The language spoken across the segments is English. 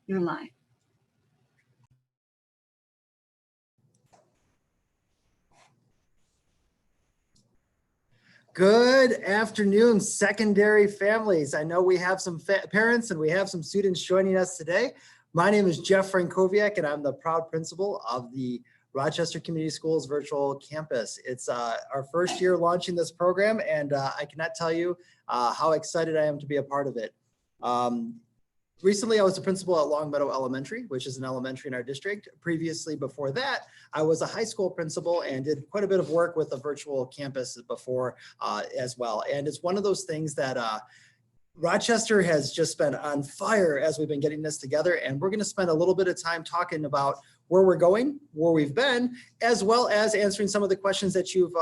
You're live. Good afternoon, secondary families. I know we have some parents and we have some students joining us today. My name is Jeff Frankowiak and I'm the proud principal of the Rochester Community Schools Virtual Campus. It's our first year launching this program, and I cannot tell you how excited I am to be a part of it. Recently, I was the principal at Long Meadow Elementary, which is an elementary in our district. Previously, before that, I was a high school principal and did quite a bit of work with the virtual campus before as well. And it's one of those things that Rochester has just been on fire as we've been getting this together. And we're going to spend a little bit of time talking about where we're going, where we've been, as well as answering some of the questions that you've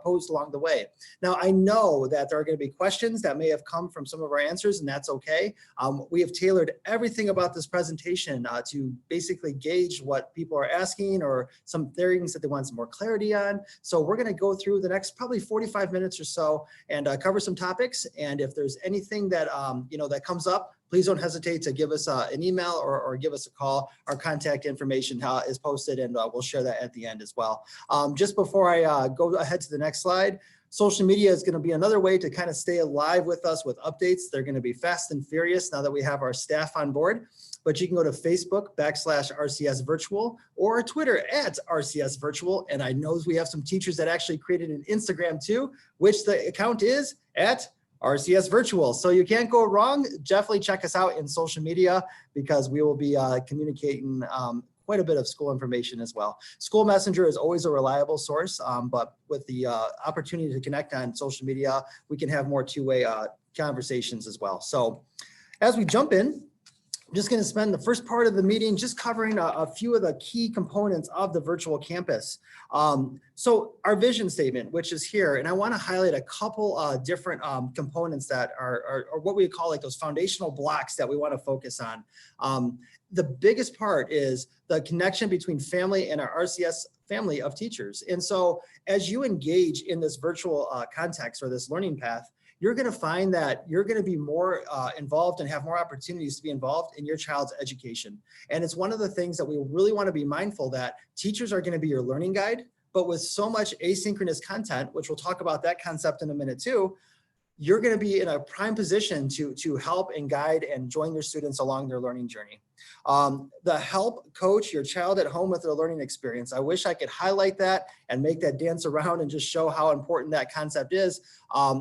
posed along the way. Now, I know that there are going to be questions that may have come from some of our answers, and that's okay. We have tailored everything about this presentation to basically gauge what people are asking or some things that they want some more clarity on. So we're going to go through the next probably 45 minutes or so and cover some topics. And if there's anything that that comes up, please don't hesitate to give us an email or give us a call. Our contact information is posted, and we'll share that at the end as well. Just before I go ahead to the next slide, social media is going to be another way to kind of stay alive with us with updates. They're going to be fast and furious now that we have our staff on board. But you can go to Facebook /RCS Virtual or Twitter @RCS Virtual. And I know we have some teachers that actually created an Instagram too, which the account is @RCS Virtual. So you can't go wrong. Definitely check us out in social media because we will be communicating quite a bit of school information as well. School Messenger is always a reliable source, but with the opportunity to connect on social media, we can have more two-way conversations as well. So as we jump in, I'm just going to spend the first part of the meeting just covering a few of the key components of the virtual campus. So our vision statement, which is here, and I want to highlight a couple different components that are what we call like those foundational blocks that we want to focus on. The biggest part is the connection between family and our RCS family of teachers. And so as you engage in this virtual context or this learning path, you're going to find that you're going to be more involved and have more opportunities to be involved in your child's education. And it's one of the things that we really want to be mindful that teachers are going to be your learning guide, but with so much asynchronous content, which we'll talk about that concept in a minute too, you're going to be in a prime position to help and guide and join your students along their learning journey. The help coach your child at home with their learning experience. I wish I could highlight that and make that dance around and just show how important that concept is.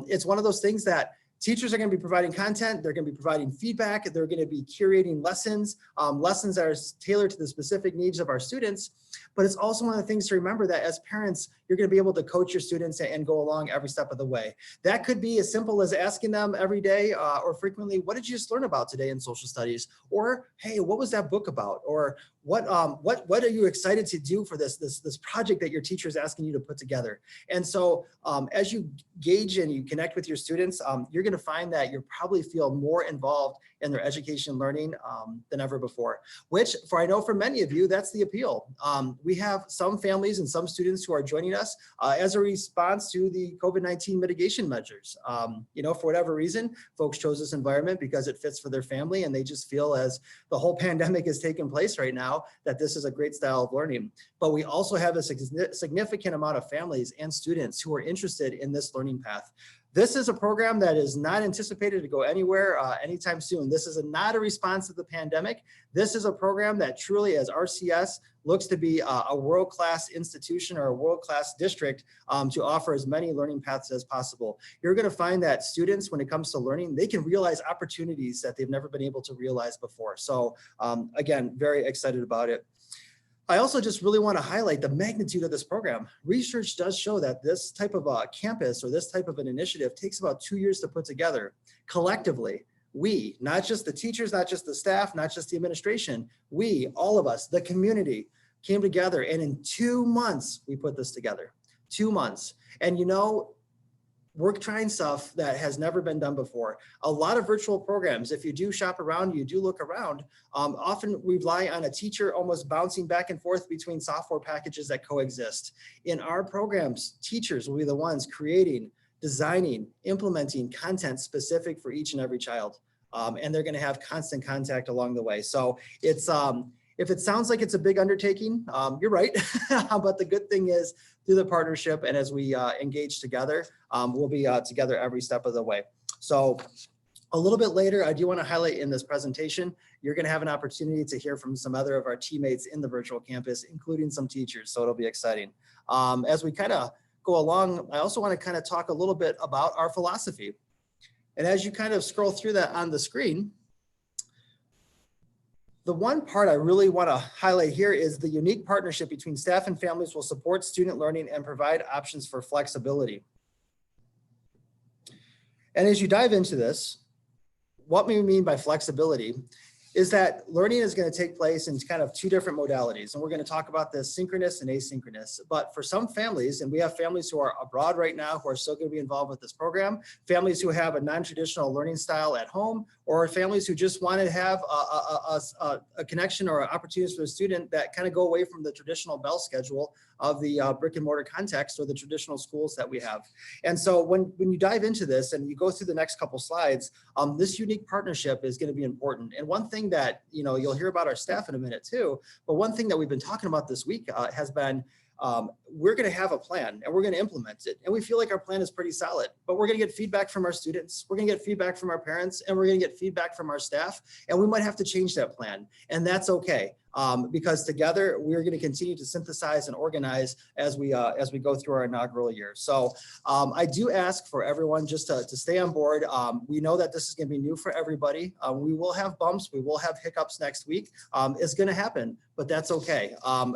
It's one of those things that teachers are going to be providing content, they're going to be providing feedback, they're going to be curating lessons, lessons that are tailored to the specific needs of our students. But it's also one of the things to remember that as parents, you're going to be able to coach your students and go along every step of the way. That could be as simple as asking them every day or frequently, what did you just learn about today in social studies? Or, hey, what was that book about? Or what are you excited to do for this project that your teacher is asking you to put together? And so as you gauge and you connect with your students, you're going to find that you probably feel more involved in their education and learning than ever before, which I know for many of you, that's the appeal. We have some families and some students who are joining us as a response to the COVID-19 mitigation measures. For whatever reason, folks chose this environment because it fits for their family and they just feel as the whole pandemic is taking place right now that this is a great style of learning. But we also have a significant amount of families and students who are interested in this learning path. This is a program that is not anticipated to go anywhere anytime soon. This is not a response to the pandemic. This is a program that truly, as RCS, looks to be a world-class institution or a world-class district to offer as many learning paths as possible. You're going to find that students, when it comes to learning, they can realize opportunities that they've never been able to realize before. So again, very excited about it. I also just really want to highlight the magnitude of this program. Research does show that this type of a campus or this type of an initiative takes about 2 years to put together. Collectively, we, not just the teachers, not just the staff, not just the administration, we, all of us, the community, came together, and in 2 months, we put this together. 2 months. And we're trying stuff that has never been done before. A lot of virtual programs, if you do shop around, you do look around, often rely on a teacher almost bouncing back and forth between software packages that coexist. In our programs, teachers will be the ones creating, designing, implementing content specific for each and every child. And they're going to have constant contact along the way. So it's, if it sounds like it's a big undertaking, you're right. But the good thing is through the partnership and as we engage together, we'll be together every step of the way. So a little bit later, I do want to highlight in this presentation, you're going to have an opportunity to hear from some other of our teammates in the virtual campus, including some teachers. So it'll be exciting. As we kind of go along, I also want to kind of talk a little bit about our philosophy. And as you kind of scroll through that on the screen, the one part I really want to highlight here is the unique partnership between staff and families will support student learning and provide options for flexibility. And as you dive into this, what we mean by flexibility is that learning is going to take place in kind of two different modalities. And we're going to talk about this synchronous and asynchronous. But for some families, and we have families who are abroad right now who are still going to be involved with this program, families who have a non-traditional learning style at home, or families who just want to have a connection or opportunities for the student that kind of go away from the traditional bell schedule of the brick and mortar context or the traditional schools that we have. And so when you dive into this and you go through the next couple slides, this unique partnership is going to be important. And one thing that, you'll hear about our staff in a minute too, but one thing that we've been talking about this week has been we're going to have a plan and we're going to implement it. And we feel like our plan is pretty solid, but we're going to get feedback from our students. We're going to get feedback from our parents, and we're going to get feedback from our staff. And we might have to change that plan. And that's okay. Because together we're going to continue to synthesize and organize as we go through our inaugural year. So I do ask for everyone just to stay on board. We know that this is going to be new for everybody. We will have bumps. We will have hiccups next week. It's going to happen, but that's okay.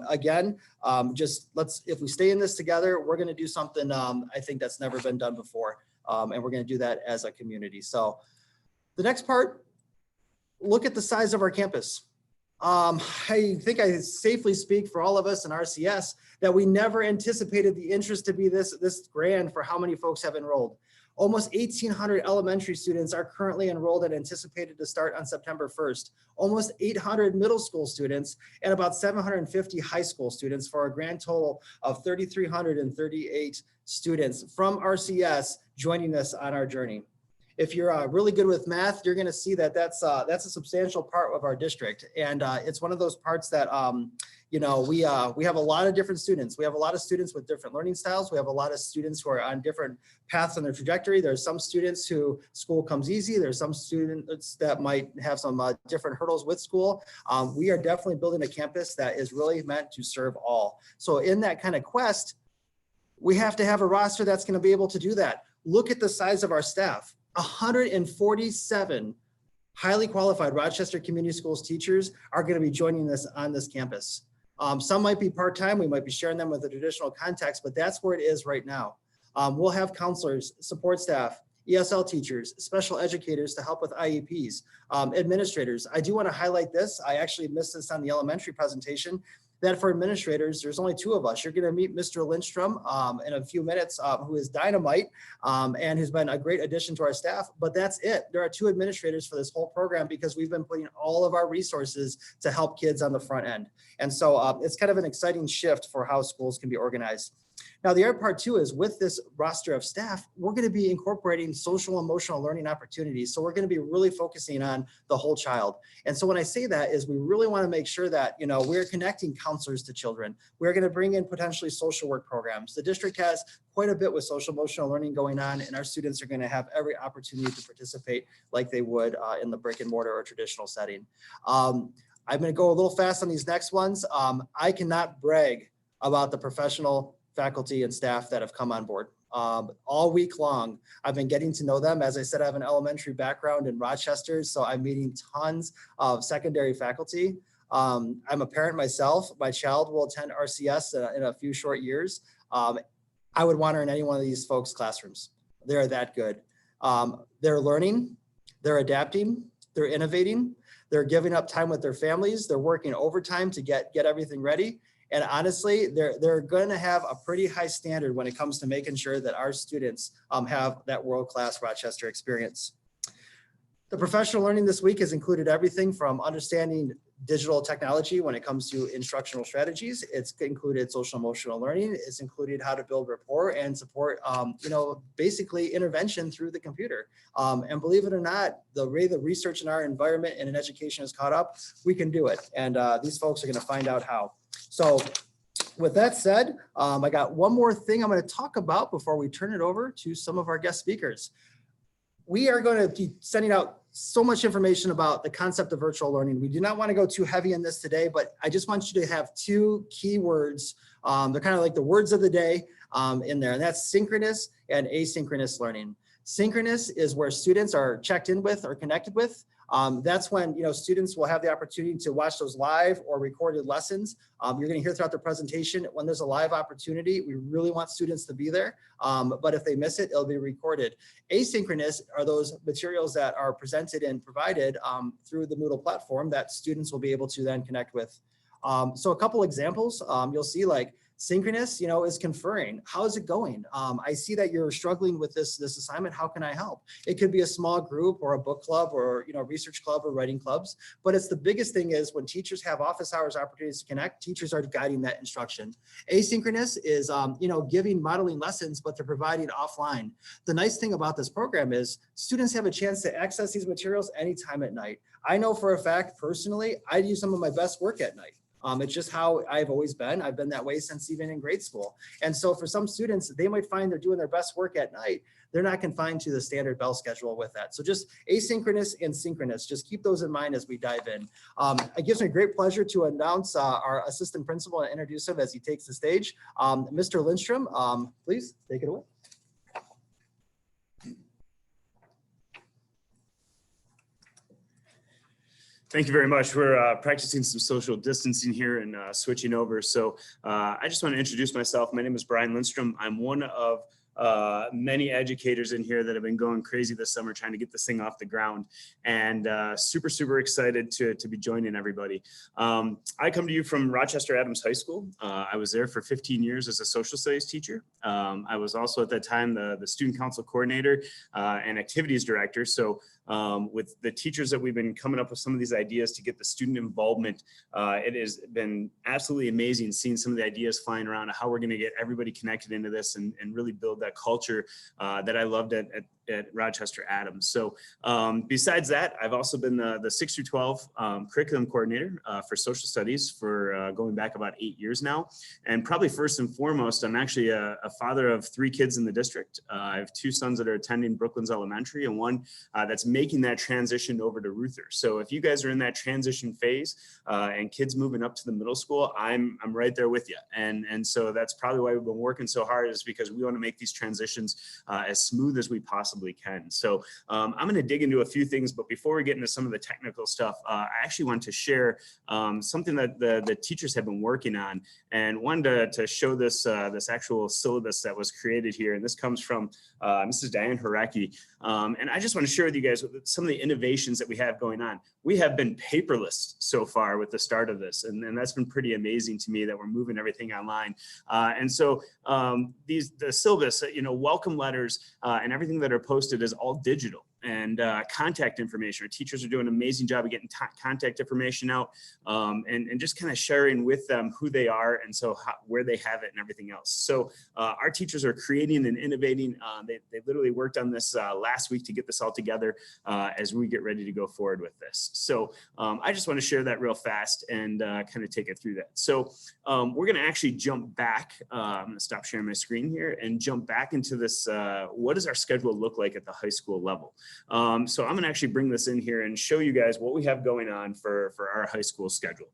Again, if we stay in this together, we're going to do something I think that's never been done before. And we're going to do that as a community. So the next part, look at the size of our campus. I think I safely speak for all of us in RCS that we never anticipated the interest to be this grand for how many folks have enrolled. Almost 1,800 elementary students are currently enrolled and anticipated to start on September 1st. Almost 800 middle school students and about 750 high school students for a grand total of 3,338 students from RCS joining us on our journey. If you're really good with math, you're going to see that that's a substantial part of our district. And it's one of those parts that, we have a lot of different students. We have a lot of students with different learning styles. We have a lot of students who are on different paths on their trajectory. There's some students who school comes easy. There's some students that might have some different hurdles with school. We are definitely building a campus that is really meant to serve all. So in that kind of quest, we have to have a roster that's going to be able to do that. Look at the size of our staff. 147 highly qualified Rochester Community Schools teachers are going to be joining us on this campus. Some might be part-time. We might be sharing them with a traditional context, but that's where it is right now. We'll have counselors, support staff, ESL teachers, special educators to help with IEPs, administrators. I do want to highlight this. I actually missed this on the elementary presentation, that for administrators, there's only 2 of us. You're going to meet Mr. Lindstrom in a few minutes, who is dynamite and who's been a great addition to our staff, but that's it. There are 2 administrators for this whole program because we've been putting all of our resources to help kids on the front end. And so it's kind of an exciting shift for how schools can be organized. Now, the other part too is with this roster of staff, we're going to be incorporating social emotional learning opportunities. So we're going to be really focusing on the whole child. And so when I say that is we really want to make sure that, we're connecting counselors to children. We're going to bring in potentially social work programs. The district has quite a bit with social emotional learning going on, and our students are going to have every opportunity to participate like they would in the brick and mortar or traditional setting. I'm going to go a little fast on these next ones. I cannot brag about the professional faculty and staff that have come on board. All week long, I've been getting to know them. As I said, I have an elementary background in Rochester, so I'm meeting tons of secondary faculty. I'm a parent myself. My child will attend RCS in a few short years. I would want her in any one of these folks' classrooms. They're that good. They're learning, they're adapting, they're innovating, they're giving up time with their families, they're working overtime to get everything ready. And honestly, they're going to have a pretty high standard when it comes to making sure that our students have that world-class Rochester experience. The professional learning this week has included everything from understanding digital technology when it comes to instructional strategies. It's included social emotional learning. It's included how to build rapport and support, basically intervention through the computer. And believe it or not, the way the research in our environment and in education is caught up, we can do it. And these folks are going to find out how. So with that said, I got one more thing I'm going to talk about before we turn it over to some of our guest speakers. We are going to be sending out so much information about the concept of virtual learning. We do not want to go too heavy in this today, but I just want you to have two key words. They're kind of like the words of the day in there, and that's synchronous and asynchronous learning. Synchronous is where students are checked in with or connected with. That's when students will have the opportunity to watch those live or recorded lessons. You're going to hear throughout the presentation when there's a live opportunity, we really want students to be there. But if they miss it, it'll be recorded. Asynchronous are those materials that are presented and provided through the Moodle platform that students will be able to then connect with. So a couple examples, you'll see like synchronous, is conferring. How is it going? I see that you're struggling with this assignment. How can I help? It could be a small group or a book club or, research club or writing clubs. But it's the biggest thing is when teachers have office hours opportunities to connect, teachers are guiding that instruction. Asynchronous is, giving modeling lessons, but they're providing offline. The nice thing about this program is students have a chance to access these materials anytime at night. I know for a fact, personally, I do some of my best work at night. It's just how I've always been. I've been that way since even in grade school. And so for some students, they might find they're doing their best work at night. They're not confined to the standard bell schedule with that. So just asynchronous and synchronous, just keep those in mind as we dive in. It gives me great pleasure to announce our assistant principal and introduce him as he takes the stage. Mr. Lindstrom, please take it away. Thank you very much. We're practicing some social distancing here and switching over. So I just want to introduce myself. My name is Brian Lindstrom. I'm one of many educators in here that have been going crazy this summer trying to get this thing off the ground, and super excited to be joining everybody. I come to you from Rochester Adams High School. I was there for 15 years as a social studies teacher. I was also at that time the student council coordinator and activities director. So with the teachers that we've been coming up with some of these ideas to get the student involvement, it has been absolutely amazing seeing some of the ideas flying around of how we're going to get everybody connected into this and really build that culture that I loved at Rochester Adams. So besides that, I've also been the 6 through 12 curriculum coordinator for social studies for going back about 8 years now. And probably first and foremost, I'm actually a father of 3 kids in the district. I have 2 sons that are attending Brooklands Elementary and one that's making that transition over to Ruther. So if you guys are in that transition phase and kids moving up to the middle school, I'm right there with you. And so that's probably why we've been working so hard, is because we want to make these transitions as smooth as we possibly can. So I'm going to dig into a few things, but before we get into some of the technical stuff, I actually want to share something that the teachers have been working on, and wanted to show this this actual syllabus that was created here. And this comes from Mrs. Diane Haraki. And I just want to share with you guys some of the innovations that we have going on. We have been paperless so far with the start of this, and that's been pretty amazing to me that we're moving everything online. And so the syllabus, welcome letters and everything that are posted is all digital. And contact information. Our teachers are doing an amazing job of getting contact information out and just kind of sharing with them who they are and so where they have it and everything else. So our teachers are creating and innovating. They literally worked on this last week to get this all together as we get ready to go forward with this. So I just want to share that real fast and kind of take it through that. So we're going to actually jump back. I'm going to stop sharing my screen here and jump back into this. What does our schedule look like at the high school level? So I'm going to actually bring this in here and show you guys what we have going on for our high school schedule.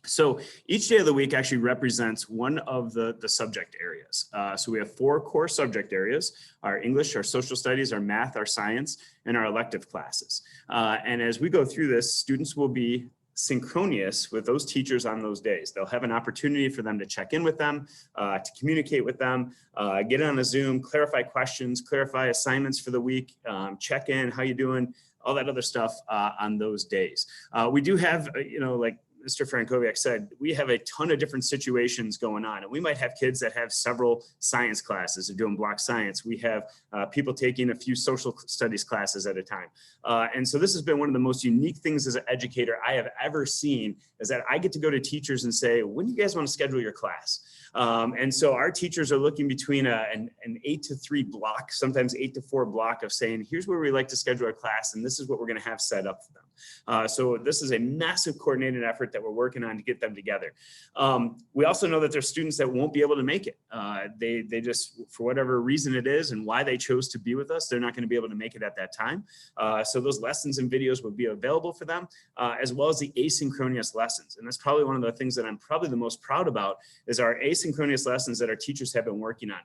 So each day of the week actually represents one of the subject areas. So we have 4 core subject areas: our English, our social studies, our math, our science, and our elective classes. And as we go through this, students will be synchronous with those teachers on those days. They'll have an opportunity for them to check in with them, to communicate with them, get on a Zoom, clarify questions, clarify assignments for the week, check in, how you doing, all that other stuff on those days. We do have, like Mr. Frankowiak said, we have a ton of different situations going on, and we might have kids that have several science classes or doing block science. We have people taking a few social studies classes at a time. And so this has been one of the most unique things as an educator I have ever seen, is that I get to go to teachers and say, when do you guys want to schedule your class? And so our teachers are looking between an 8 to 3 block, sometimes 8 to 4 block of saying, here's where we like to schedule our class, and this is what we're going to have set up for them. So this is a massive coordinated effort that we're working on to get them together. We also know that there's students that won't be able to make it. They just, for whatever reason it is and why they chose to be with us, they're not going to be able to make it at that time. So those lessons and videos will be available for them, as well as the asynchronous lessons. And that's probably one of the things that I'm probably the most proud about, is our asynchronous lessons that our teachers have been working on.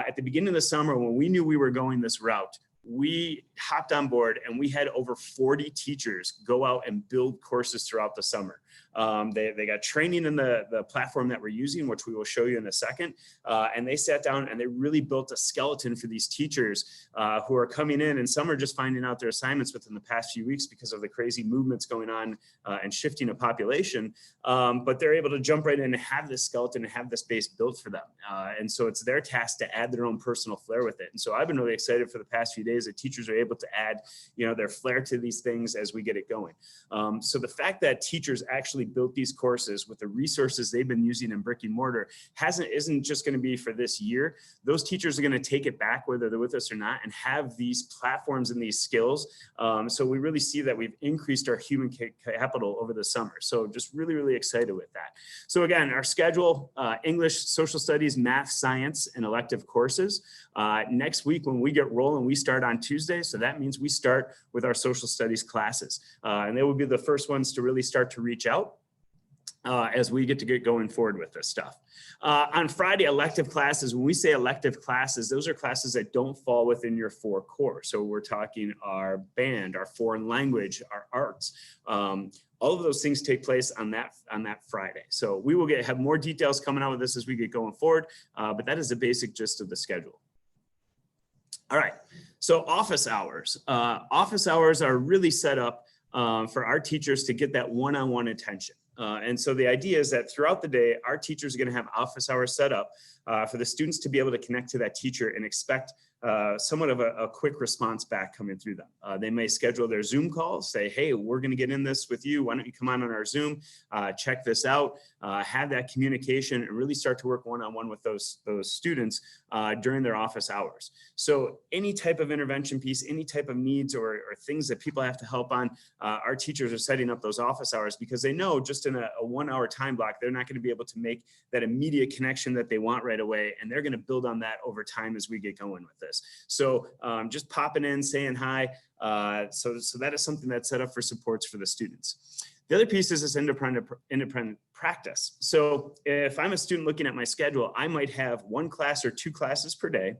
At the beginning of the summer, when we knew we were going this route, we hopped on board and we had over 40 teachers go out and build courses throughout the summer. They got training in the platform that we're using, which we will show you in a second. And they sat down and they really built a skeleton for these teachers who are coming in, and some are just finding out their assignments within the past few weeks because of the crazy movements going on and shifting of population. But they're able to jump right in and have this skeleton and have this base built for them. And so it's their task to add their own personal flair with it. And so I've been really excited for the past few days that teachers are able to add, their flair to these things as we get it going. So the fact that teachers actually built these courses with the resources they've been using in brick and mortar isn't just going to be for this year. Those teachers are going to take it back, whether they're with us or not, and have these platforms and these skills. So we really see that we've increased our human capital over the summer. So just really, really excited with that. So again, our schedule, English, social studies, math, science, and elective courses. Next week, when we get rolling, we start on Tuesday. So that means we start with our social studies classes. And they will be the first ones to really start to reach out as we get going forward with this stuff. On Friday, elective classes. When we say elective classes, those are classes that don't fall within your 4 core. So we're talking our band, our foreign language, our arts. All of those things take place on that Friday. So we will have more details coming out with this as we get going forward, but that is the basic gist of the schedule. All right, so office hours. Office hours are really set up for our teachers to get that one-on-one attention. And so the idea is that throughout the day, our teachers are going to have office hours set up for the students to be able to connect to that teacher and expect somewhat of a quick response back coming through them. They may schedule their Zoom call, say, hey, we're going to get in this with you. Why don't you come on our Zoom, check this out, have that communication, and really start to work one-on-one with those students during their office hours. So any type of intervention piece, any type of needs or things that people have to help on, our teachers are setting up those office hours because they know just in a 1-hour time block, they're not going to be able to make that immediate connection that they want right away. And they're going to build on that over time as we get going with this. So just popping in, saying hi. So that is something that's set up for supports for the students. The other piece is this independent practice. So if I'm a student looking at my schedule, I might have 1 class or 2 classes per day.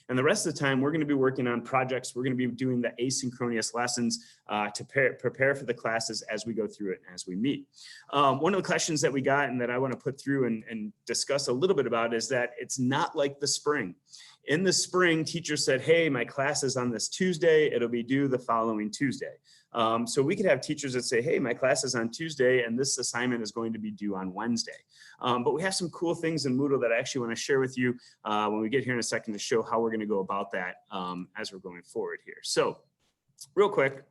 And the rest of the time, we're going to be working on projects. We're going to be doing the asynchronous lessons to prepare for the classes as we go through it and as we meet. One of the questions that we got and that I want to put through and discuss a little bit about is that it's not like the spring. In the spring, teachers said, hey, my class is on this Tuesday. It'll be due the following Tuesday. So we could have teachers that say, hey, my class is on Tuesday and this assignment is going to be due on Wednesday. But we have some cool things in Moodle that I actually want to share with you when we get here in a second to show how we're going to go about that as we're going forward here. So real quick,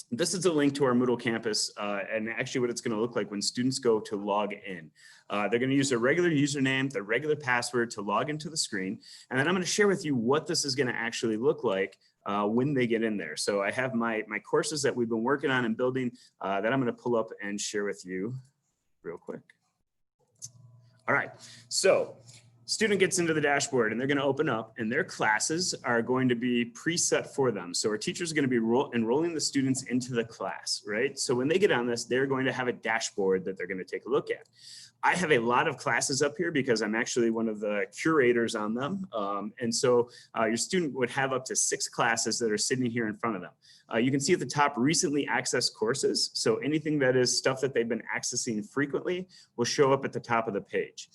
this is a link to our Moodle campus and actually what it's going to look like when students go to log in. They're going to use their regular username, their regular password to log into the screen. And then I'm going to share with you what this is going to actually look like when they get in there. So I have my courses that we've been working on and building that I'm going to pull up and share with you real quick. All right, so student gets into the dashboard and they're going to open up and their classes are going to be preset for them. So our teachers are going to be enrolling the students into the class, right? So when they get on this, they're going to have a dashboard that they're going to take a look at. I have a lot of classes up here because I'm actually one of the curators on them. And so your student would have up to 6 classes that are sitting here in front of them. You can see at the top, recently accessed courses. So anything that is stuff that they've been accessing frequently will show up at the top of the page.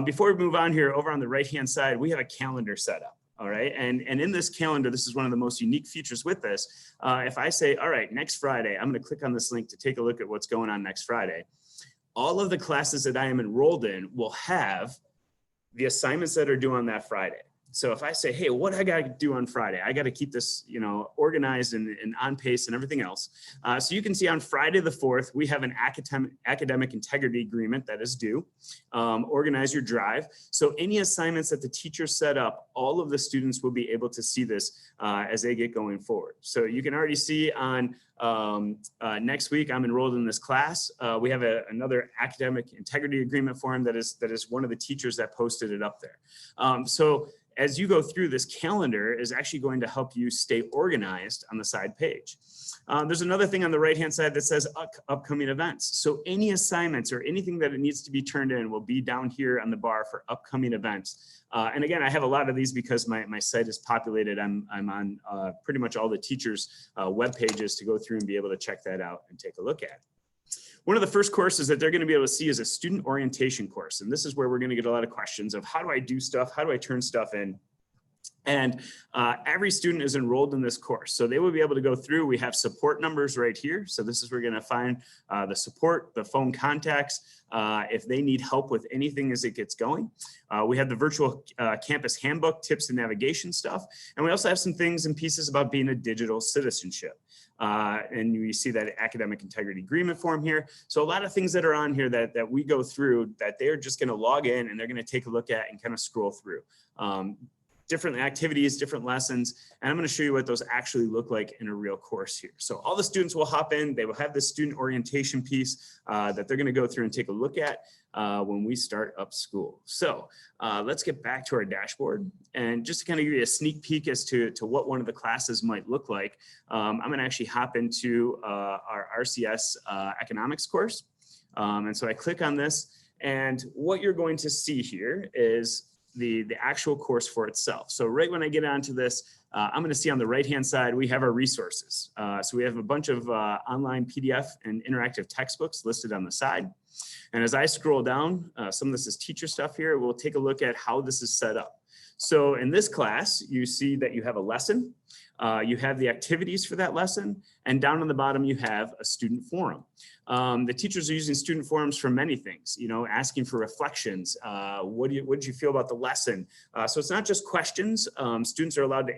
Before we move on here, over on the right-hand side, we have a calendar set up. All right, and in this calendar, this is one of the most unique features with this. If I say, all right, next Friday, I'm going to click on this link to take a look at what's going on next Friday. all of the classes that I am enrolled in will have the assignments that are due on that Friday. So if I say, hey, what I got to do on Friday, I got to keep this, organized and on pace and everything else. So you can see on Friday the 4th, we have an academic integrity agreement that is due. Organize your drive. So any assignments that the teacher set up, all of the students will be able to see this as they get going forward. So you can already see on next week, I'm enrolled in this class. We have another academic integrity agreement form that is one of the teachers that posted it up there. So as you go through, this calendar is actually going to help you stay organized on the side page. There's another thing on the right-hand side that says upcoming events. So any assignments or anything that it needs to be turned in will be down here on the bar for upcoming events. And again, I have a lot of these because my site is populated. I'm on pretty much all the teachers' web pages to go through and be able to check that out and take a look at. One of the first courses that they're going to be able to see is a student orientation course. And this is where we're going to get a lot of questions of how do I do stuff? How do I turn stuff in? And every student is enrolled in this course. So they will be able to go through. We have support numbers right here. So this is where we're going to find the support, the phone contacts, if they need help with anything as it gets going. We have the virtual campus handbook, tips and navigation stuff. And we also have some things and pieces about being a digital citizenship. And you see that academic integrity agreement form here. So a lot of things that are on here that we go through that they're just going to log in and they're going to take a look at and kind of scroll through. Different activities, different lessons, and I'm going to show you what those actually look like in a real course here. So all the students will hop in, they will have this student orientation piece that they're going to go through and take a look at when we start up school. So let's get back to our dashboard, and just to kind of give you a sneak peek as to what one of the classes might look like, I'm going to actually hop into our RCS economics course. And so I click on this, and what you're going to see here is the actual course for itself. So right when I get onto this, I'm going to see on the right-hand side, we have our resources. So we have a bunch of online PDF and interactive textbooks listed on the side. And as I scroll down, some of this is teacher stuff here. We'll take a look at how this is set up. So in this class, you see that you have a lesson, you have the activities for that lesson, and down on the bottom, you have a student forum. The teachers are using student forums for many things, asking for reflections. What did you feel about the lesson? So it's not just questions. Students are allowed to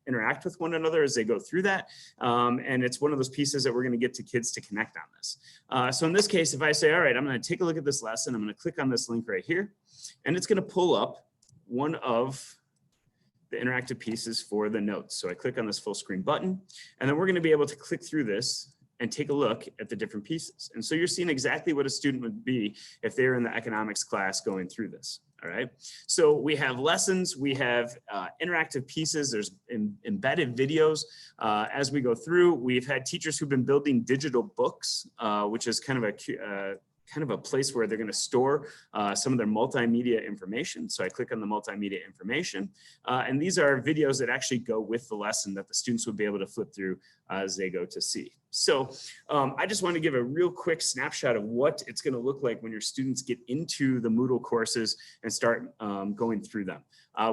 interact with one another as they go through that. And it's one of those pieces that we're going to get to kids to connect on this. So in this case, if I say, all right, I'm going to take a look at this lesson, I'm going to click on this link right here, and it's going to pull up one of the interactive pieces for the notes. So I click on this full screen button, and then we're going to be able to click through this and take a look at the different pieces. And so you're seeing exactly what a student would be if they're in the economics class going through this. All right. So we have lessons, we have interactive pieces, there's embedded videos as we go through. We've had teachers who've been building digital books, which is kind of a place where they're going to store some of their multimedia information. So I click on the multimedia information, and these are videos that actually go with the lesson that the students would be able to flip through as they go to see. So I just want to give a real quick snapshot of what it's going to look like when your students get into the Moodle courses and start going through them.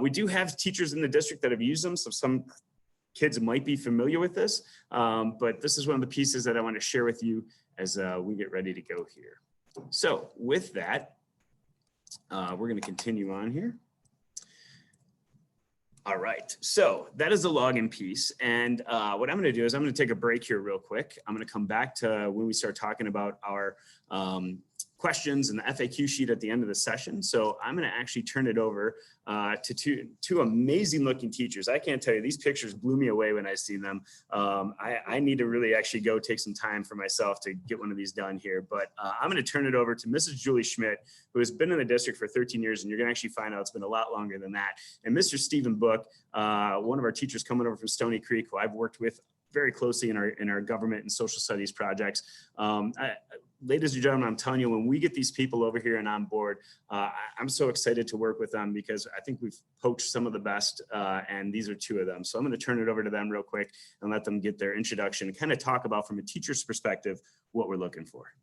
We do have teachers in the district that have used them, so some kids might be familiar with this, but this is one of the pieces that I want to share with you as we get ready to go here. So with that, we're going to continue on here. All right, so that is the login piece. And what I'm going to do is I'm going to take a break here real quick. I'm going to come back to when we start talking about our questions and the FAQ sheet at the end of the session. So I'm going to actually turn it over to two amazing looking teachers. I can't tell you, these pictures blew me away when I seen them. I need to really actually go take some time for myself to get one of these done here. But I'm going to turn it over to Mrs. Julie Schmidt, who has been in the district for 13 years, and you're going to actually find out it's been a lot longer than that. And Mr. Stephen Book, one of our teachers coming over from Stony Creek, who I've worked with very closely in our government and social studies projects. Ladies and gentlemen, I'm telling you, when we get these people over here and on board, I'm so excited to work with them because I think we've poached some of the best, and these are two of them. So I'm going to turn it over to them real quick and let them get their introduction and kind of talk about, from a teacher's perspective, what we're looking for.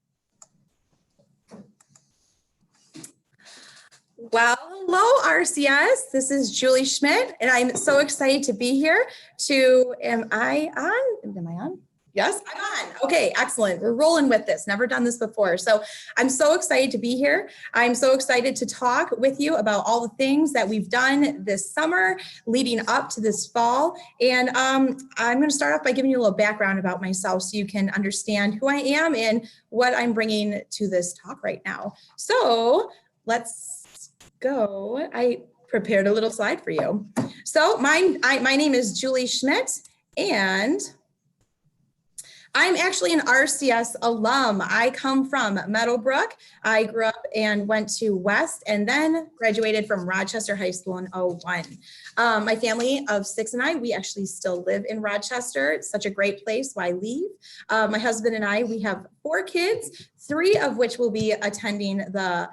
Well, hello, RCS. This is Julie Schmidt, and I'm so excited to be here. Am I on? Yes, I'm on. Okay, excellent. We're rolling with this. Never done this before. So I'm so excited to be here. I'm so excited to talk with you about all the things that we've done this summer leading up to this fall. And I'm going to start off by giving you a little background about myself so you can understand who I am and what I'm bringing to this talk right now. So let's go. I prepared a little slide for you. So my name is Julie Schmidt, and I'm actually an RCS alum. I come from Meadowbrook. I grew up and went to West and then graduated from Rochester High School in 01. My family of 6 and I, we actually still live in Rochester. It's such a great place. Why leave? My husband and I, we have 4 kids, 3 of which will be attending the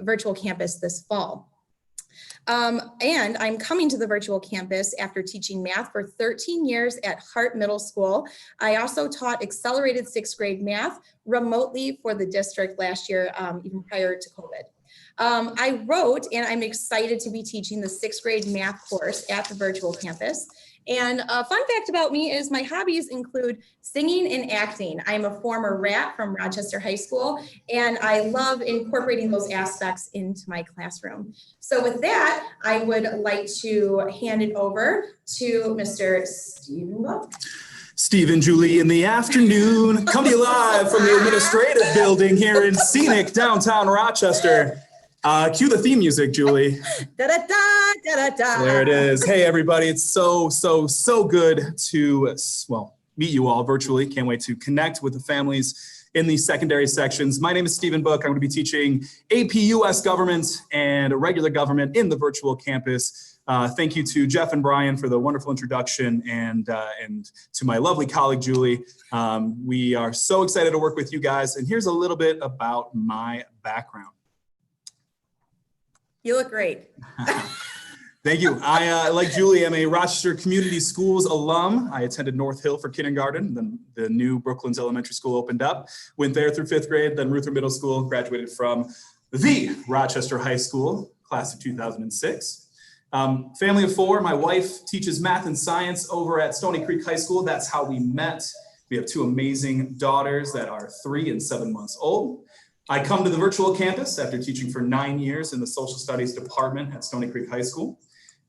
virtual campus this fall. And I'm coming to the virtual campus after teaching math for 13 years at Hart Middle School. I also taught accelerated 6th grade math remotely for the district last year, even prior to COVID. I wrote, and I'm excited to be teaching the 6th grade math course at the virtual campus. And a fun fact about me is my hobbies include singing and acting. I'm a former rat from Rochester High School, and I love incorporating those aspects into my classroom. So with that, I would like to hand it over to Mr. Stephen Book. Steve and Julie in the afternoon, coming to you live from the administrative building here in scenic downtown Rochester. Cue the theme music, Julie. Da-da-da, da-da-da. There it is. Hey, everybody. It's so good to, meet you all virtually. Can't wait to connect with the families in these secondary sections. My name is Stephen Book. I'm going to be teaching AP US Government and Regular Government in the virtual campus. Thank you to Jeff and Brian for the wonderful introduction, and to my lovely colleague, Julie. We are so excited to work with you guys. And here's a little bit about my background. You look great. Thank you. I, like Julie, am a Rochester Community Schools alum. I attended North Hill for kindergarten. Then the new Brooklands Elementary School opened up. Went there through 5th grade, then Ruther Middle School, graduated from the Rochester High School, class of 2006. Family of 4, my wife teaches math and science over at Stony Creek High School. That's how we met. We have 2 amazing daughters that are 3 and 7 months old. I come to the virtual campus after teaching for 9 years in the social studies department at Stony Creek High School.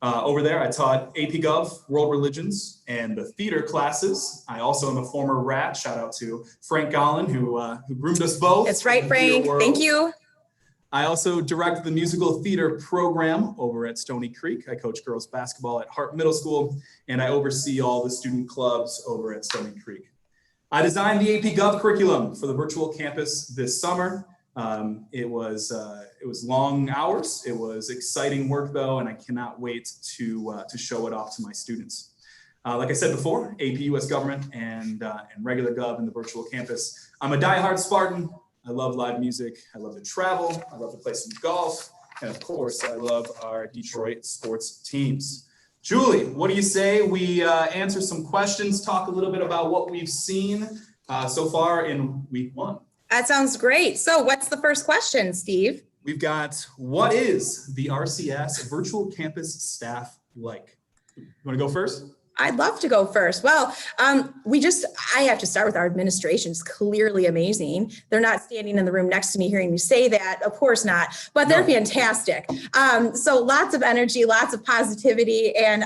Over there, I taught AP Gov, World Religions, and the theater classes. I also am a former rat. Shout out to Frank Gollin, who groomed us both. That's right, Frank. Thank you. I also direct the musical theater program over at Stony Creek. I coach girls basketball at Hart Middle School, and I oversee all the student clubs over at Stony Creek. I designed the AP Gov curriculum for the virtual campus this summer. It was long hours. It was exciting work though, and I cannot wait to show it off to my students. Like I said before, AP US Government and regular Gov in the virtual campus. I'm a diehard Spartan. I love live music. I love to travel. I love to play some golf. And of course, I love our Detroit sports teams. Julie, what do you say we answer some questions, talk a little bit about what we've seen so far in week 1? That sounds great. So what's the first question, Steve? We've got, what is the RCS virtual campus staff like? You want to go first? I'd love to go first. Well, I have to start with our administration. It's clearly amazing. They're not standing in the room next to me hearing me say that. Of course not, but they're fantastic. So lots of energy, lots of positivity. And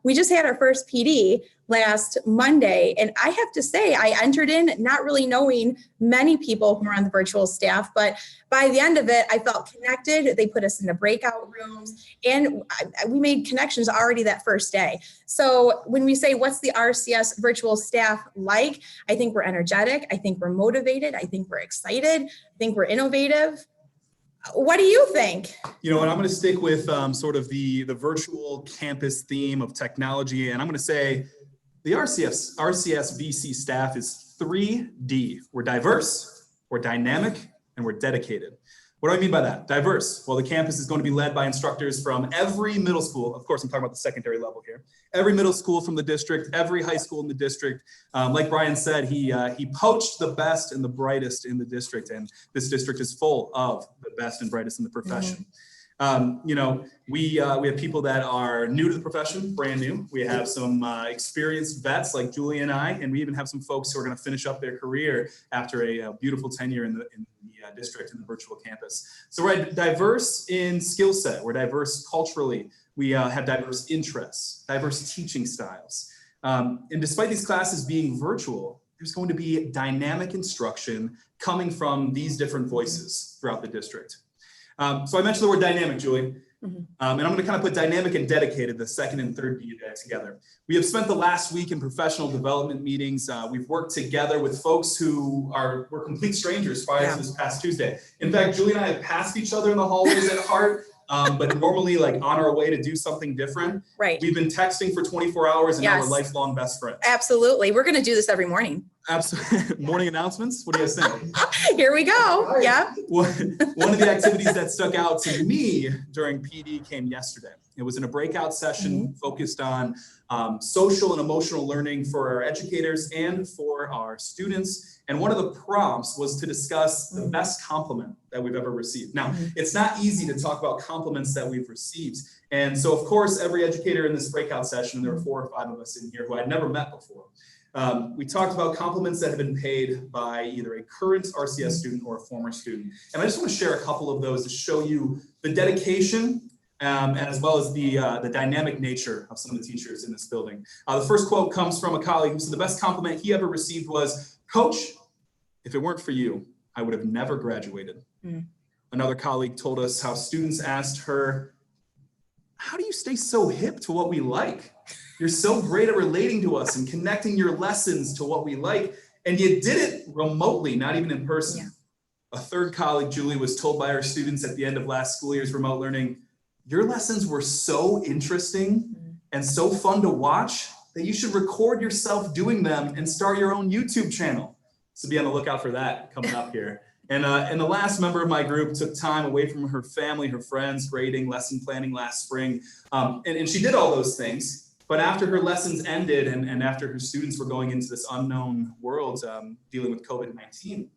we just had our first PD last Monday. And I have to say, I entered in not really knowing many people who are on the virtual staff, but by the end of it, I felt connected. They put us into breakout rooms and we made connections already that first day. So when we say, what's the RCS virtual staff like? I think we're energetic. I think we're motivated. I think we're excited. I think we're innovative. What do you think? You know what, I'm going to stick with sort of the virtual campus theme of technology. And I'm going to say the RCS VC staff is 3D. We're diverse, we're dynamic, and we're dedicated. What do I mean by that? Diverse. Well, the campus is going to be led by instructors from every middle school. Of course, I'm talking about the secondary level here. Every middle school from the district, every high school in the district. Like Brian said, he poached the best and the brightest in the district, and this district is full of the best and brightest in the profession. We have people that are new to the profession, brand new. We have some experienced vets like Julie and I, and we even have some folks who are going to finish up their career after a beautiful tenure in the district, in the virtual campus. So we're diverse in skill set. We're diverse culturally. We have diverse interests, diverse teaching styles. And despite these classes being virtual, there's going to be dynamic instruction coming from these different voices throughout the district. So I mentioned the word dynamic, Julie. And I'm going to kind of put dynamic and dedicated, the second and third D together. We have spent the last week in professional development meetings. We've worked together with folks who were complete strangers prior to this past Tuesday. In fact, Julie and I have passed each other in the hallways at heart, but normally like on our way to do something different. Right. We've been texting for 24 hours and now we're lifelong best friends. Absolutely. We're going to do this every morning. Absolutely. Morning announcements. What do you guys think? Here we go. Yeah. One of the activities that stuck out to me during PD came yesterday. It was in a breakout session focused on social and emotional learning for our educators and for our students. And one of the prompts was to discuss the best compliment that we've ever received. Now, it's not easy to talk about compliments that we've received. And so, of course, every educator in this breakout session, there were 4 or 5 of us in here who I'd never met before. We talked about compliments that have been paid by either a current RCS student or a former student. And I just want to share a couple of those to show you the dedication as well as the dynamic nature of some of the teachers in this building. The first quote comes from a colleague who said the best compliment he ever received was, "Coach, if it weren't for you, I would have never graduated." Another colleague told us how students asked her, "How do you stay so hip to what we like? You're so great at relating to us and connecting your lessons to what we like, and you did it remotely, not even in person." Yeah. A third colleague, Julie, was told by our students at the end of last school year's remote learning, "Your lessons were so interesting and so fun to watch that you should record yourself doing them and start your own YouTube channel." So be on the lookout for that coming up here. And the last member of my group took time away from her family, her friends, grading, lesson planning last spring. And she did all those things. But after her lessons ended and after her students were going into this unknown world dealing with COVID-19,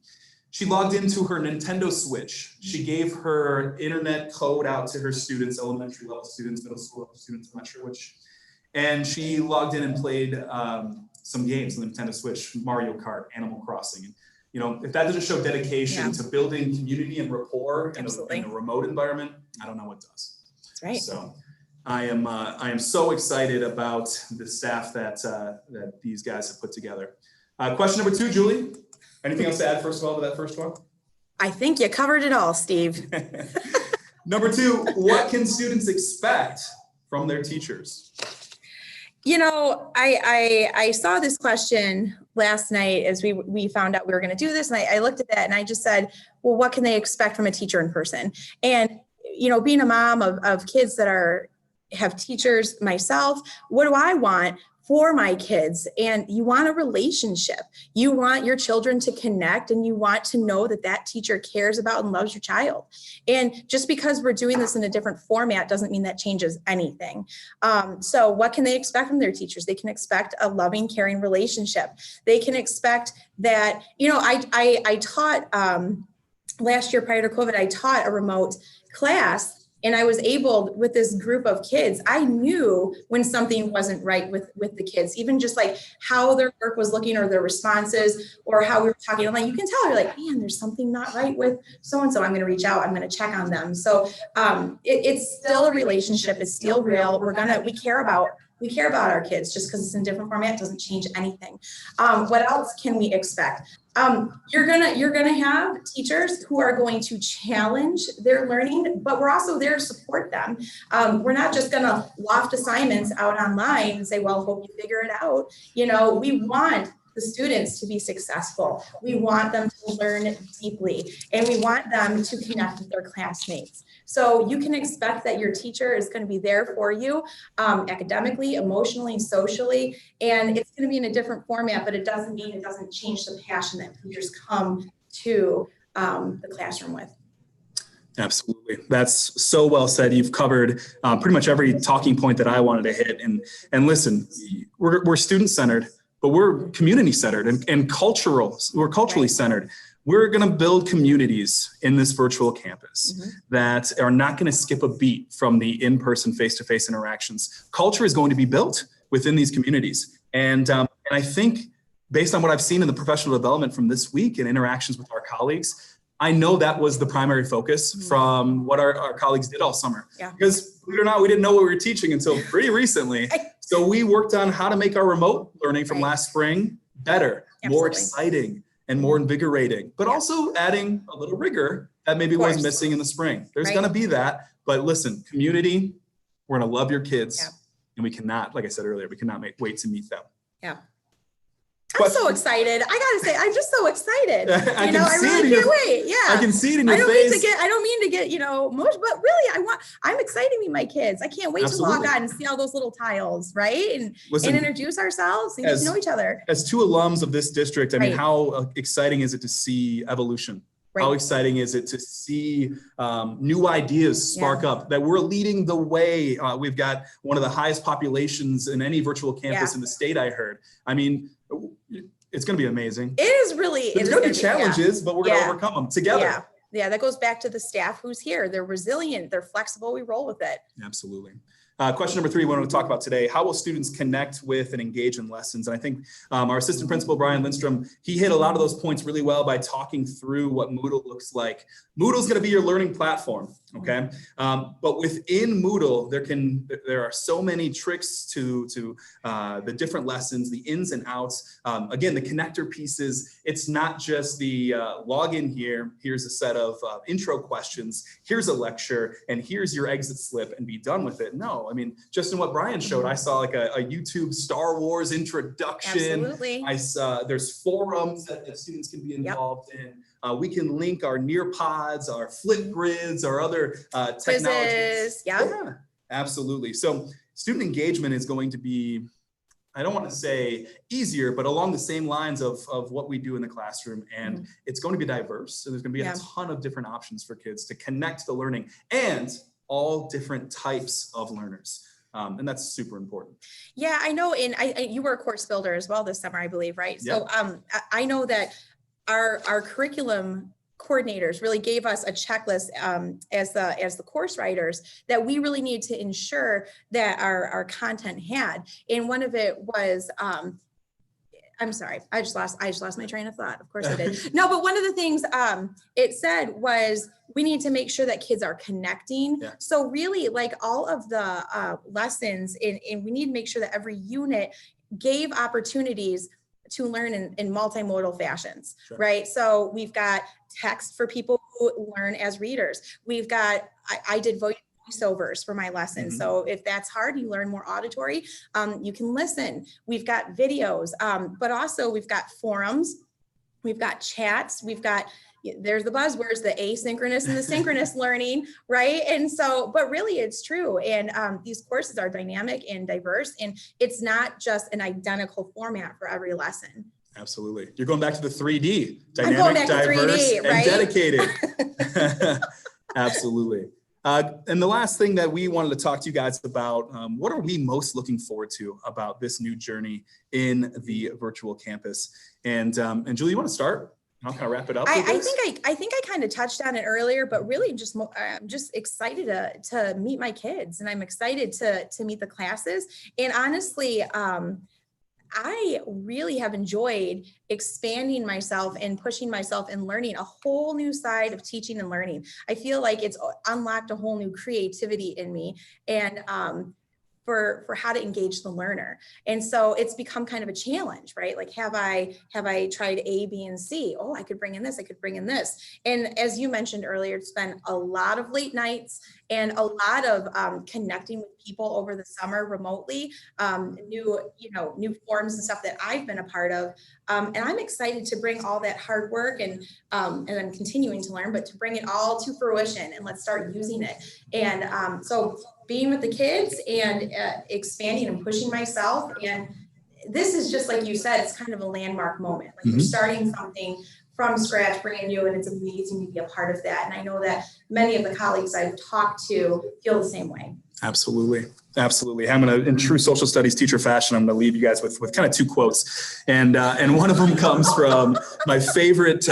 she logged into her Nintendo Switch. She gave her internet code out to her students, elementary level students, middle school level students, I'm not sure which. And she logged in and played some games on the Nintendo Switch, Mario Kart, Animal Crossing. And, if that doesn't show dedication to building community and rapport in a remote environment, I don't know what does. That's right. So I am so excited about the staff that these guys have put together. Question number 2, Julie. Anything else to add, first of all, to that first one? I think you covered it all, Steve. Number 2, what can students expect from their teachers? I saw this question last night as we found out we were going to do this, and I looked at that and I just said, well, what can they expect from a teacher in person? And, being a mom of kids that have teachers myself, what do I want for my kids? And you want a relationship. You want your children to connect, and you want to know that teacher cares about and loves your child. And just because we're doing this in a different format doesn't mean that changes anything. So what can they expect from their teachers? They can expect a loving, caring relationship. They can expect that, I taught last year prior to COVID, I taught a remote class. And I was able, with this group of kids, I knew when something wasn't right with the kids, even just like how their work was looking or their responses or how we were talking online. You can tell, you're like, man, there's something not right with so-and-so. I'm going to reach out. I'm going to check on them. So it's still a relationship. It's still real. We care about our kids. Just because it's in different format doesn't change anything. What else can we expect? You're gonna have teachers who are going to challenge their learning, but we're also there to support them. We're not just gonna loft assignments out online and say, well, hope you figure it out. We want the students to be successful. We want them to learn deeply, and we want them to connect with their classmates. So you can expect that your teacher is going to be there for you academically, emotionally, socially, and it's going to be in a different format, but it doesn't mean it doesn't change the passion that teachers come to the classroom with. Absolutely. That's so well said. You've covered pretty much every talking point that I wanted to hit. And listen, we're student-centered, but we're community-centered and cultural. We're culturally centered. we're going to build communities in this virtual campus that are not going to skip a beat from the in-person face-to-face interactions. Culture is going to be built within these communities. And I think based on what I've seen in the professional development from this week and interactions with our colleagues, I know that was the primary focus from what our colleagues did all summer. Yeah. Because believe it or not, we didn't know what we were teaching until pretty recently. So we worked on how to make our remote learning from last spring better, more exciting, and more invigorating, but also adding a little rigor that maybe was missing in the spring. There's going to be that, but listen, community, we're going to love your kids, and we cannot, like I said earlier, we cannot wait to meet them. Yeah. I'm so excited. I gotta say, I'm just so excited. I really can't wait. Yeah. I can see it in your face. I don't mean to get, emotional, but really I'm excited to meet my kids. I can't wait to log on and see all those little tiles, right? And introduce ourselves and get to know each other. As two alums of this district, I mean, how exciting is it to see evolution? Right. How exciting is it to see new ideas spark up, that we're leading the way. We've got one of the highest populations in any virtual campus in the state, I heard. I mean, it's going to be amazing. It is really. There's going to be challenges, but we're going to overcome them together. Yeah, that goes back to the staff who's here. They're resilient. They're flexible. We roll with it. Absolutely. Question number 3 we want to talk about today: how will students connect with and engage in lessons? And I think our assistant principal, Brian Lindstrom, he hit a lot of those points really well by talking through what Moodle looks like. Moodle is going to be your learning platform, okay? But within Moodle, there are so many tricks to the different lessons, the ins and outs. Again, the connector pieces. It's not just the log in here. Here's a set of intro questions. Here's a lecture, and here's your exit slip, and be done with it. No. I mean, just in what Brian showed, I saw like a YouTube Star Wars introduction. Absolutely. I saw there's forums that students can be involved in. We can link our Nearpods, our Flipgrids, our other technologies. Yeah, absolutely. So student engagement is going to be, I don't want to say easier, but along the same lines of what we do in the classroom. And it's going to be diverse. So there's going to be a ton of different options for kids to connect to learning, and all different types of learners. And that's super important. Yeah, I know. And you were a course builder as well this summer, I believe, right? So I know that our curriculum coordinators really gave us a checklist as the course writers that we really need to ensure that our content had. And one of it was, I'm sorry, I just lost my train of thought. Of course I did. No, but one of the things it said was we need to make sure that kids are connecting. Yeah. So really, like all of the lessons, and we need to make sure that every unit gave opportunities to learn in multimodal fashions, right? So we've got text for people who learn as readers. We've got, I did voiceovers for my lessons. So if that's hard, you learn more auditory, you can listen. We've got videos, but also we've got forums, we've got chats, there's the buzzwords, the asynchronous and the synchronous learning, right? And so, but really it's true. And these courses are dynamic and diverse, and it's not just an identical format for every lesson. Absolutely. You're going back to the 3D, dynamic, diverse, 3D, right? And dedicated. Absolutely. And the last thing that we wanted to talk to you guys about, what are we most looking forward to about this new journey in the virtual campus? And Julie, you want to start? I'll kind of wrap it up. I think I kind of touched on it earlier, but really I'm just excited to meet my kids, and I'm excited to meet the classes. And honestly, I really have enjoyed expanding myself and pushing myself and learning a whole new side of teaching and learning. I feel like it's unlocked a whole new creativity in me, and for how to engage the learner. And so it's become kind of a challenge, right? Like, have I tried A, B, and C? Oh, I could bring in this, I could bring in this. And as you mentioned earlier, it's been a lot of late nights and a lot of connecting with people over the summer remotely, new forums and stuff that I've been a part of. And I'm excited to bring all that hard work and I'm continuing to learn, but to bring it all to fruition and let's start using it. And so being with the kids and expanding and pushing myself. And this is just like you said, it's kind of a landmark moment. Like you're starting something from scratch, brand new, and it's amazing to be a part of that. And I know that many of the colleagues I've talked to feel the same way. Absolutely. Absolutely. I'm going to, in true social studies teacher fashion, I'm going to leave you guys with kind of two quotes. And one of them comes from my favorite,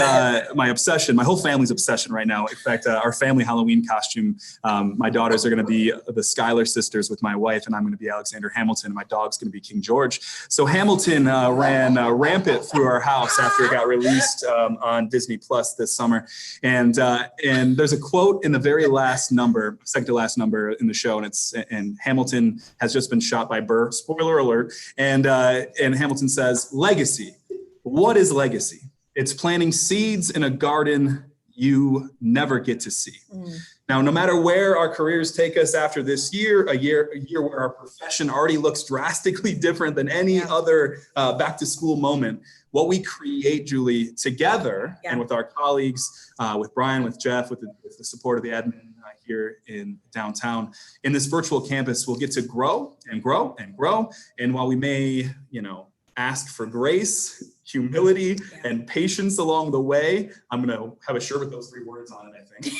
my obsession, my whole family's obsession right now. In fact, our family Halloween costume, my daughters are going to be the Schuyler sisters with my wife, and I'm going to be Alexander Hamilton, and my dog's going to be King George. So Hamilton ran rampant through our house after it got released on Disney Plus this summer. And there's a quote in the very last number, second to last number in the show, and Hamilton has just been shot by Burr. Spoiler alert. And Hamilton says, "Legacy. What is legacy? It's planting seeds in a garden you never get to see." Now, no matter where our careers take us after this year, a year where our profession already looks drastically different than any other back to school moment, what we create, Julie, together and with our colleagues, with Brian, with Jeff, with the support of the admin here in downtown, in this virtual campus, we'll get to grow and grow and grow. And while we may, ask for grace, humility, and patience along the way, I'm going to have a shirt with those 3 words on it, I think.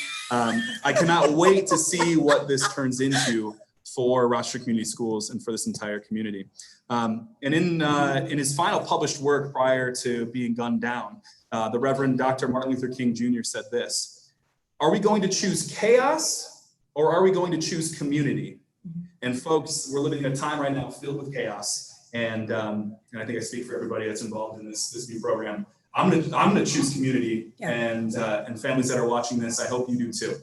I cannot wait to see what this turns into for Rochester Community Schools and for this entire community. And in his final published work prior to being gunned down, the Reverend Dr. Martin Luther King Jr. said this: "Are we going to choose chaos or are we going to choose community?" And folks, we're living in a time right now filled with chaos. And I think I speak for everybody that's involved in this new program. I'm gonna choose community, and families that are watching this, I hope you do too.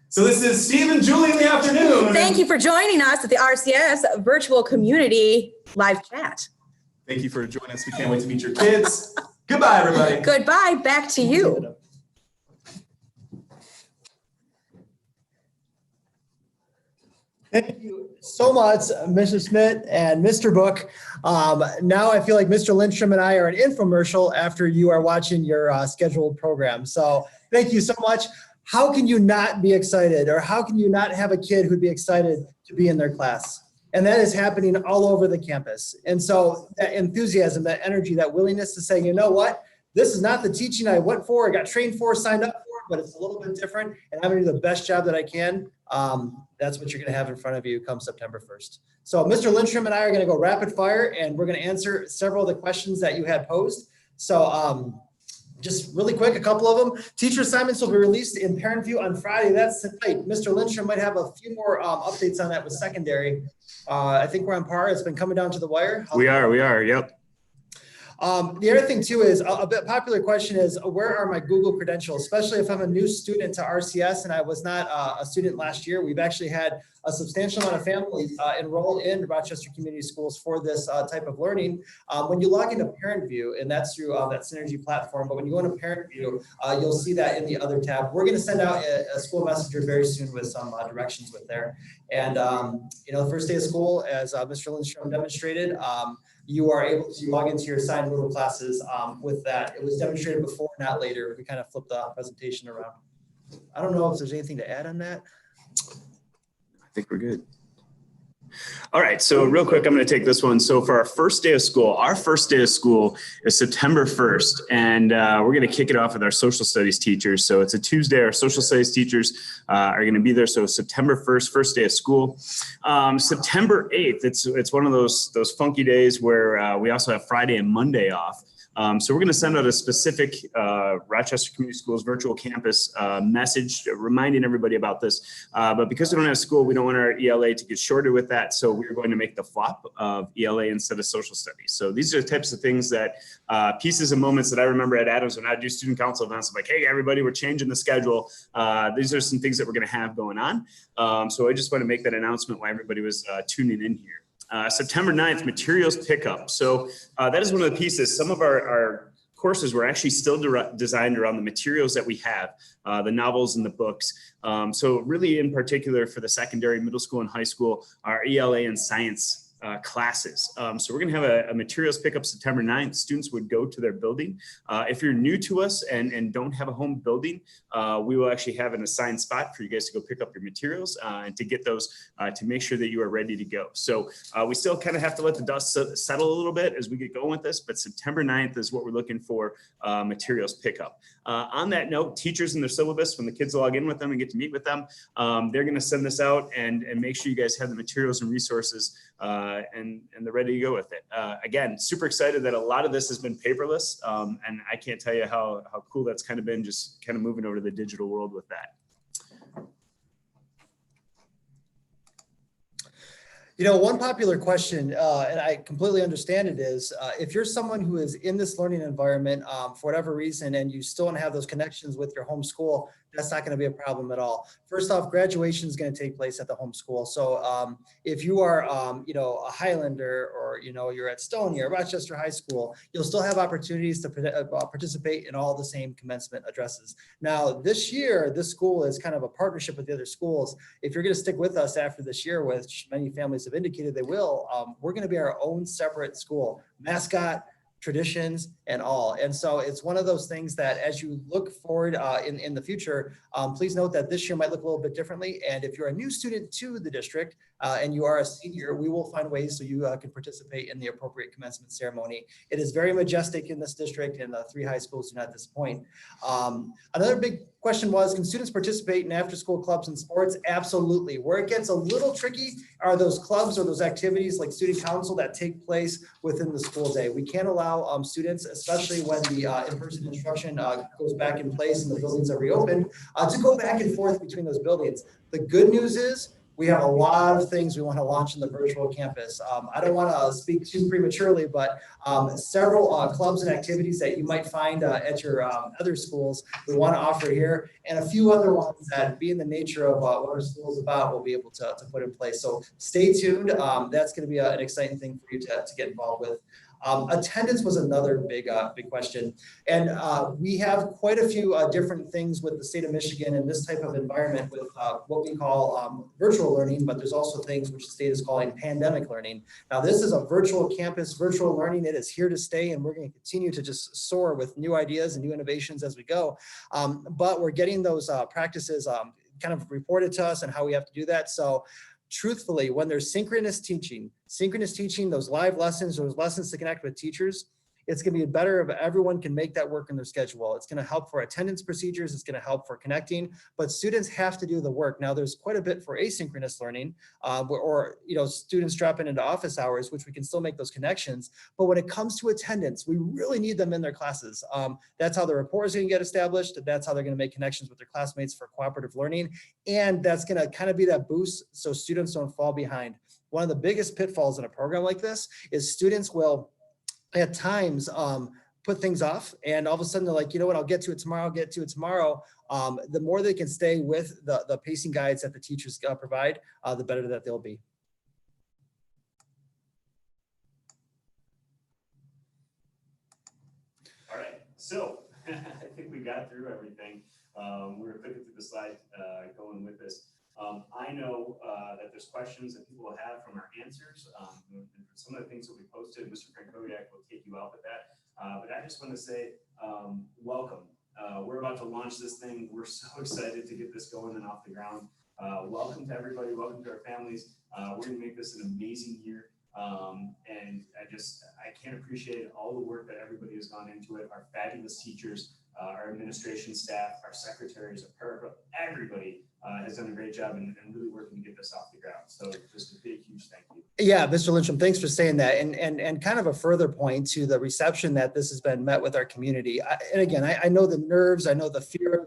So this is Steve and Julie in the afternoon. Thank you for joining us at the RCS Virtual Community Live Chat. Thank you for joining us. We can't wait to meet your kids. Goodbye, everybody. Goodbye, back to you. Thank you so much, Mr. Smith and Mr. Book. Now I feel like Mr. Lindstrom and I are an infomercial after you are watching your scheduled program. So thank you so much. How can you not be excited, or how can you not have a kid who'd be excited to be in their class? And that is happening all over the campus. And so that enthusiasm, that energy, that willingness to say, you know what, this is not the teaching I went for, I got trained for, signed up for, but it's a little bit different, and I'm gonna do the best job that I can. That's what you're gonna have in front of you come September 1st. So Mr. Lindstrom and I are gonna go rapid fire, and we're gonna answer several of the questions that you had posed. So just really quick, a couple of them. Teacher assignments will be released in Parent View on Friday. That's tonight. Mr. Lindstrom might have a few more updates on that with secondary. I think we're on par. It's been coming down to the wire. We are, yep. The other thing too is a bit popular question is, where are my Google credentials? Especially if I'm a new student to RCS and I was not a student last year. We've actually had a substantial amount of families enroll in Rochester Community Schools for this type of learning. When you log into Parent View, and that's through that Synergy platform, but when you go into Parent View, you'll see that in the other tab. We're going to send out a school messenger very soon with some directions with there. And the first day of school, as Mr. Lindstrom demonstrated, you are able to log into your assigned Moodle classes with that. It was demonstrated before, not later. We kind of flipped the presentation around. I don't know if there's anything to add on that. I think we're good. All right, so real quick, I'm going to take this one. So for our first day of school, is September 1st, and we're going to kick it off with our social studies teachers. So it's a Tuesday. Our social studies teachers are going to be there. So September 1st, first day of school. September 8th, it's one of those funky days where we also have Friday and Monday off. So we're going to send out a specific Rochester Community Schools virtual campus message reminding everybody about this. But because we don't have school, we don't want our ELA to get shorted with that. So we're going to make the flop of ELA instead of social studies. So these are the types of things that pieces and moments that I remember at Adams when I do student council events. I'm like, hey, everybody, we're changing the schedule. These are some things that we're going to have going on. So I just want to make that announcement while everybody was tuning in here. September 9th, materials pickup. So that is one of the pieces. Some of our courses were actually still designed around the materials that we have, the novels and the books. So really in particular for the secondary, middle school, and high school, our ELA and science classes. So we're going to have a materials pickup September 9th. Students would go to their building. If you're new to us and don't have a home building, we will actually have an assigned spot for you guys to go pick up your materials and to get those to make sure that you are ready to go. So we still kind of have to let the dust settle a little bit as we get going with this, but September 9th is what we're looking for materials pickup. On that note, teachers and their syllabus, when the kids log in with them and get to meet with them, they're going to send this out and make sure you guys have the materials and resources and they're ready to go with it. Again, super excited that a lot of this has been paperless, and I can't tell you how cool that's kind of been, just kind of moving over to the digital world with that. You know, one popular question, and I completely understand it, is if you're someone who is in this learning environment for whatever reason, and you still want to have those connections with your home school, that's not going to be a problem at all. First off, graduation is going to take place at the home school. So if you are, you know, a Highlander, or, you know, you're at Stony or Rochester High School, you'll still have opportunities to participate in all the same commencement addresses. Now, this year, this school is kind of a partnership with the other schools. If you're going to stick with us after this year, which many families have indicated they will, we're going to be our own separate school, mascot, traditions, and all. And so it's one of those things that as you look forward in the future, please note that this year might look a little bit differently. And if you're a new student to the district and you are a senior, we will find ways so you can participate in the appropriate commencement ceremony. It is very majestic in this district, and the 3 high schools do not at this point. Another big question was, can students participate in after-school clubs and sports? Absolutely. Where it gets a little tricky are those clubs or those activities like student council that take place within the school day. We can't allow students, especially when the in-person instruction goes back in place and the buildings are reopened, to go back and forth between those buildings. The good news is we have a lot of things we want to launch in the virtual campus. I don't want to speak too prematurely, but several clubs and activities that you might find at your other schools we want to offer here, and a few other ones that, being the nature of what our school is about, we'll be able to put in place. So stay tuned. That's going to be an exciting thing for you to get involved with. Attendance was another big question. And we have quite a few different things with the state of Michigan in this type of environment with what we call virtual learning, but there's also things which the state is calling pandemic learning. Now, this is a virtual campus, virtual learning. It is here to stay, and we're going to continue to just soar with new ideas and new innovations as we go. But we're getting those practices kind of reported to us and how we have to do that. So truthfully, when there's synchronous teaching, those live lessons, those lessons to connect with teachers, it's going to be better if everyone can make that work in their schedule. It's going to help for attendance procedures. It's going to help for connecting, but students have to do the work. Now, there's quite a bit for asynchronous learning, or you know, students dropping into office hours, which we can still make those connections. But when it comes to attendance, we really need them in their classes. That's how the rapport is going to get established. That's how they're going to make connections with their classmates for cooperative learning, and that's going to kind of be that boost so students don't fall behind. One of the biggest pitfalls in a program like this is students will at times put things off, and all of a sudden they're like, you know what, I'll get to it tomorrow, the more they can stay with the pacing guides that the teachers provide, the better that they'll be. All right, so I think we got through everything. We were clicking through the slide going with this. I know that there's questions that people will have from our answers. Some of the things that we posted, Mr. Frankowiak will take you out with that. But I just want to say welcome. We're about to launch this thing. We're so excited to get this going and off the ground. Welcome to everybody. Welcome to our families. We're going to make this an amazing year. And I can't appreciate all the work that everybody has gone into it. Our fabulous teachers, our administration staff, our secretaries, our parapro, everybody has done a great job and really working to get this off the ground. So just a big, huge thank you. Yeah, Mr. Lindstrom, thanks for saying that. And kind of a further point to the reception that this has been met with our community. And again, I know the nerves, I know the fear,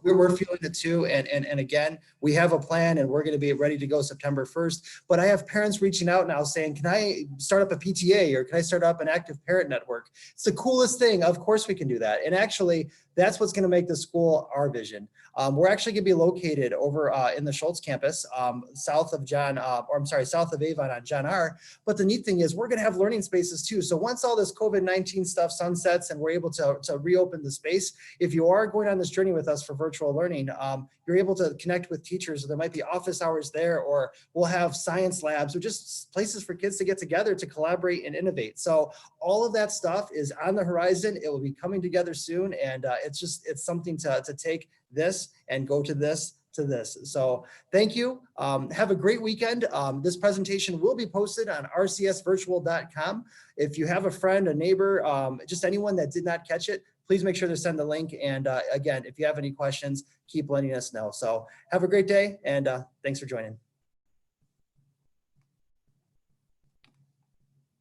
we're feeling it too. And again, we have a plan and we're going to be ready to go September 1st. But I have parents reaching out now saying, can I start up a PTA or can I start up an active parent network? It's the coolest thing. Of course we can do that. And actually, that's what's going to make the school our vision. We're actually going to be located located over in the Schultz campus, south of south of Avon on John R. But the neat thing is we're going to have learning spaces too. So once all this COVID-19 stuff sunsets and we're able to reopen the space, if you are going on this journey with us for virtual learning, you're able to connect with teachers. There might be office hours there, or we'll have science labs, or just places for kids to get together to collaborate and innovate. So all of that stuff is on the horizon. It will be coming together soon. And it's something to take this and go to this. So thank you. Have a great weekend. This presentation will be posted on rcsvirtual.com. If you have a friend, a neighbor, just anyone that did not catch it, please make sure to send the link. And again, if you have any questions, keep letting us know. So have a great day, and thanks for joining.